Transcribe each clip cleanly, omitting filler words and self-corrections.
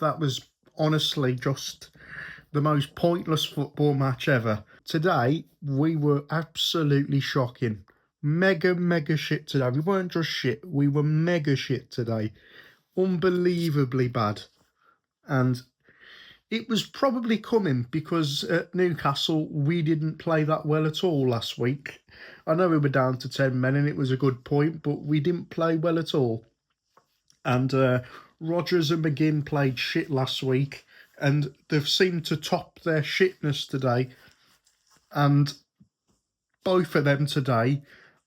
that was honestly just the most pointless football match ever. Today, we were absolutely shocking. Mega shit today. We weren't just shit, we were mega shit today. Unbelievably bad. And it was probably coming because at Newcastle, we didn't play that well at all last week. I know we were down to 10 men and it was a good point, but we didn't play well at all. And Rodgers and McGinn played shit last week, and they've seemed to top their shitness today. And both of them today,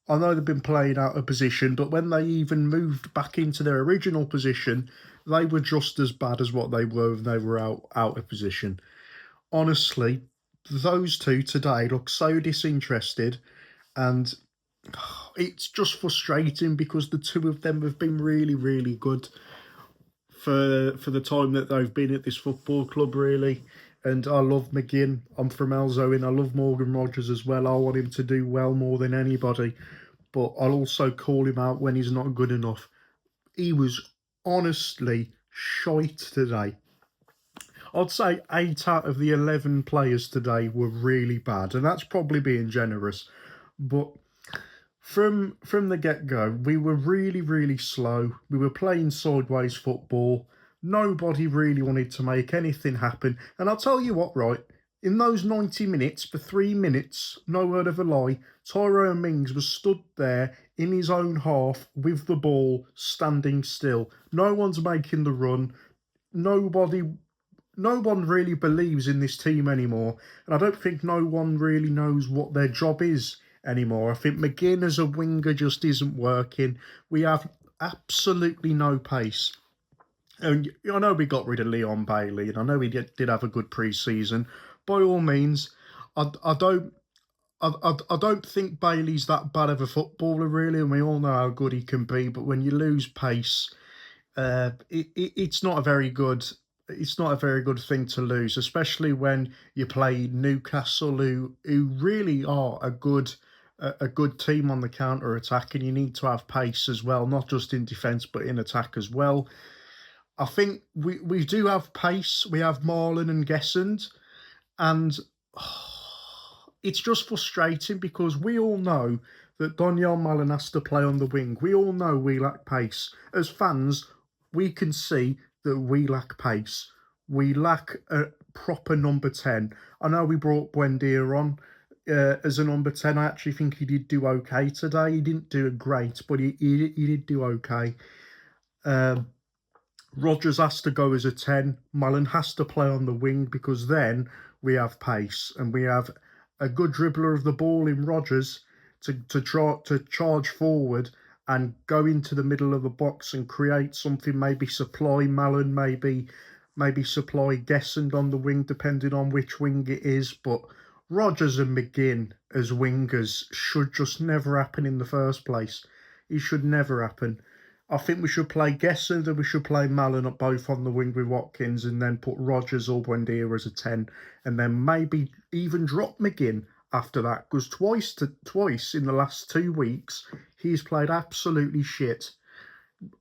I know they've been playing out of position, but when they even moved back into their original position, they were just as bad as what they were when they were out of position. Honestly, those two today look so disinterested, and it's just frustrating because the two of them have been really good for the time that they've been at this football club, really. And I love McGinn. I'm from Elzoin. I love Morgan Rodgers as well. I want him to do well more than anybody. But I'll also call him out when he's not good enough. He was honestly shite today. I'd say 8 out of the 11 players today were really bad. And that's probably being generous. But from the get-go, we were really slow. We were playing sideways football. Nobody really wanted to make anything happen. And I'll tell you what, right, in those 90 minutes, for 3 minutes, no word of a lie, Tyrone Mings was stood there in his own half with the ball, standing still. No one's making the run. No one really believes in this team anymore. And I don't think no one really knows what their job is anymore. I think McGinn as a winger just isn't working. We have absolutely no pace. And I know we got rid of Leon Bailey, and I know he did have a good pre-season. By all means, I don't think Bailey's that bad of a footballer, really, and we all know how good he can be. But when you lose pace, it's not a very good. It's not a very good thing to lose, especially when you play Newcastle, who really are a good team on the counter attack, and you need to have pace as well, not just in defence but in attack as well. I think we do have pace. We have Marlon and Gessend, and it's just frustrating because we all know that Donyell Malen has to play on the wing. We all know we lack pace. As fans, we can see that we lack pace. We lack a proper number 10. I know we brought Buendia on as a number 10. I actually think he did do okay today. He didn't do great, but he did do okay. Rodgers has to go as a 10. Mullen has to play on the wing because then we have pace and we have a good dribbler of the ball in Rodgers to charge forward and go into the middle of the box and create something, maybe supply Mullen, maybe supply Gessend on the wing, depending on which wing it is. But Rodgers and McGinn as wingers should just never happen in the first place. It should never happen. I think we should play Gessend and we should play Malen up both on the wing with Watkins, and then put Rodgers or Buendia as a 10, and then maybe even drop McGinn after that, because twice in the last 2 weeks he's played absolutely shit.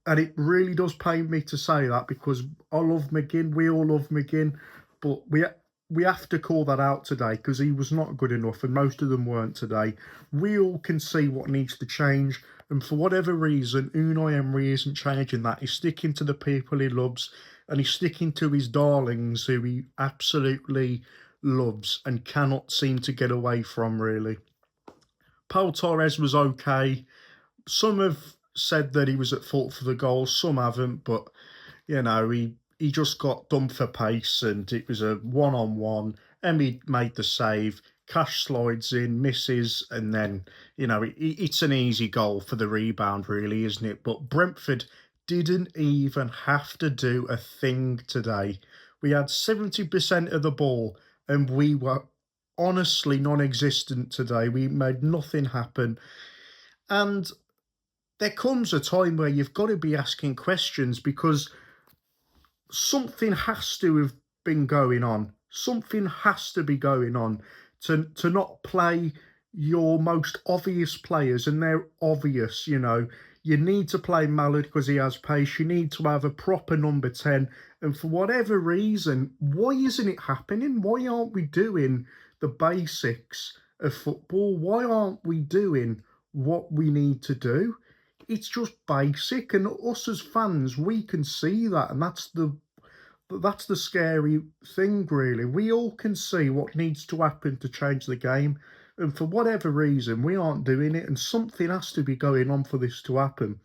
And it really does pain me to say that because I love McGinn, we all love McGinn, but we have to call that out today because he was not good enough, and most of them weren't today. We all can see what needs to change, and for whatever reason, Unai Emery isn't changing that. He's sticking to the people he loves, and he's sticking to his darlings who he absolutely loves and cannot seem to get away from, really. Paul Torres was okay. Some have said that he was at fault for the goal, some haven't, but, he just got done for pace, and it was a one-on-one. Emmy made the save. Cash slides in, misses, and then, it's an easy goal for the rebound, really, isn't it? But Brentford didn't even have to do a thing today. We had 70% of the ball, and we were honestly non-existent today. We made nothing happen. And there comes a time where you've got to be asking questions because something has to have been going on. Something has to be going on to not play your most obvious players, and they're obvious, You need to play Mallard because he has pace. You need to have a proper number 10, And for whatever reason, why isn't it happening? Why aren't we doing the basics of football? Why aren't we doing what we need to do? It's just basic, and us as fans, we can see that, and that's the scary thing, really. We all can see what needs to happen to change the game, and for whatever reason, we aren't doing it, and something has to be going on for this to happen.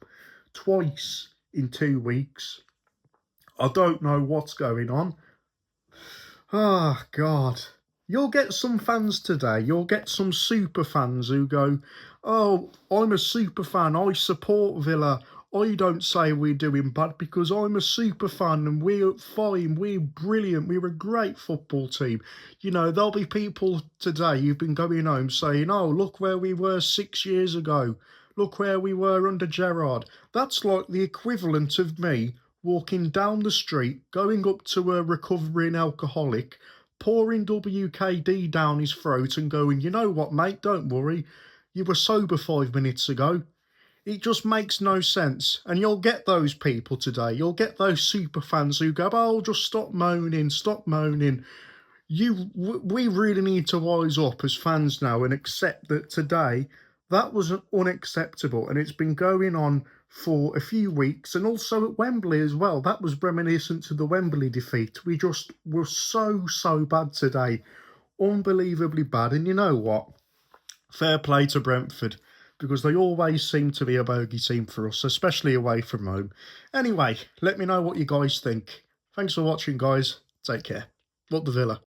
Twice in 2 weeks. I don't know what's going on. Oh, God. You'll get some fans today, you'll get some super fans who go, oh, I'm a super fan, I support Villa. I don't say we're doing bad because I'm a super fan and we're fine, we're brilliant, we're a great football team. You know, there'll be people today who've been going home saying, oh, look where we were 6 years ago. Look where we were under Gerrard. That's like the equivalent of me walking down the street, going up to a recovering alcoholic, pouring WKD down his throat and going, you know what, mate, don't worry, you were sober 5 minutes ago. It just makes no sense. And you'll get those people today. You'll get those super fans who go, oh, just stop moaning, stop moaning. We really need to wise up as fans now and accept that today that was unacceptable, and it's been going on for a few weeks, and also at Wembley as well. That was reminiscent to the Wembley defeat. We just were so bad today, unbelievably bad. And you know what? Fair play to Brentford, because they always seem to be a bogey team for us, especially away from home. Anyway, let me know what you guys think. Thanks for watching, guys. Take care. Up the Villa.